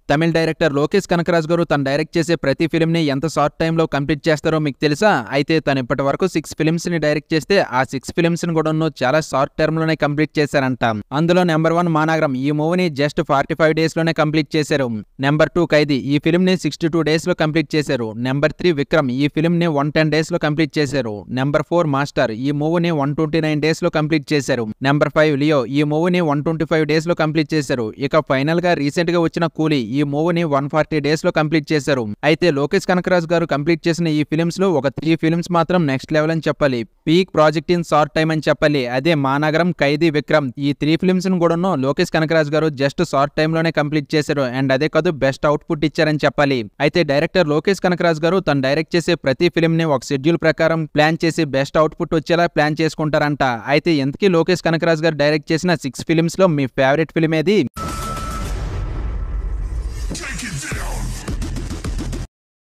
తమిళ director Lokesh Kanagaraj గారు తను direct చేసే ప్రతి ఫిల్మ్‌ని ఎంత షార్ట్ టైమ్‌లో కంప్లీట్ చేస్తారో మీకు తెలుసా? అయితే తను ఇప్పటివరకు 6 ఫిల్మ్స్‌ని డైరెక్ట్ చేస్తే ఆ 6 ఫిల్మ్స్‌ని కూడాను చాలా షార్ట్ టర్మ్‌లోనే కంప్లీట్ చేశారంట. అందులో నెంబర్ 1 మానగరం ఈ మూవీని జస్ట్ 45 డేస్‌లోనే కంప్లీట్ చేశారు. నెంబర్ 2 ఖైదీ ఈ ఫిల్మ్‌ని 62 డేస్‌లో కంప్లీట్ చేశారు. నెంబర్ 3 విక్రమ్ ఈ ఫిల్మ్‌ని 110 డేస్‌లో కంప్లీట్ చేశారు. నెంబర్ 4 మాస్టర్ ఈ మూవీని 129 డేస్‌లో కంప్లీట్ చేశారు. నెంబర్ 5 లియో ఈ మూవీని 125 డేస్‌లో కంప్లీట్ చేశారు. ఇక ఫైనల్‌గా రీసెంట్‌గా వచ్చిన కూలీ ఈ మూవీని 140 డేస్‌లో కంప్లీట్ చేశారు. అయితే లోకేష్ కనకరాజ్ గారు కంప్లీట్ చేసిన ఈ ఫిల్మ్స్‌లో ఒక 3 ఫిల్మ్స్ మాత్రం నెక్స్ట్ లెవెల్ అని చెప్పాలి. Peak project in short time అని చెప్పాలి. అదే మానగరం, ఖైదీ, విక్రమ్ ఈ 3 ఫిల్మ్స్‌ని కూడాను లోకేష్ కనకరాజ్ గారు జస్ట్ షార్ట్ టైమ్‌లోనే కంప్లీట్ చేశారు. అండ్ అదే కాదు బెస్ట్ అవుట్‌పుట్ ఇచ్చారని చెప్పాలి. అయితే డైరెక్టర్ లోకేష్ కనకరాజ్ గారు తను డైరెక్ట్ చేసే ప్రతి ఫిల్మ్‌ని ఒక షెడ్యూల్ ప్రకారం ప్లాన్ చేసి బెస్ట్ అవుట్‌పుట్ వచ్చేలా ప్లాన్ చేసుకుంటారంట. అయితే ఇంతకీ లోకేష్ కనకరాజ్ గారు డైరెక్ట్ చేసిన 6 ఫిల్మ్స్‌లో మీ ఫేవరెట్ ఫిల్మ్ ఏది? Take it down!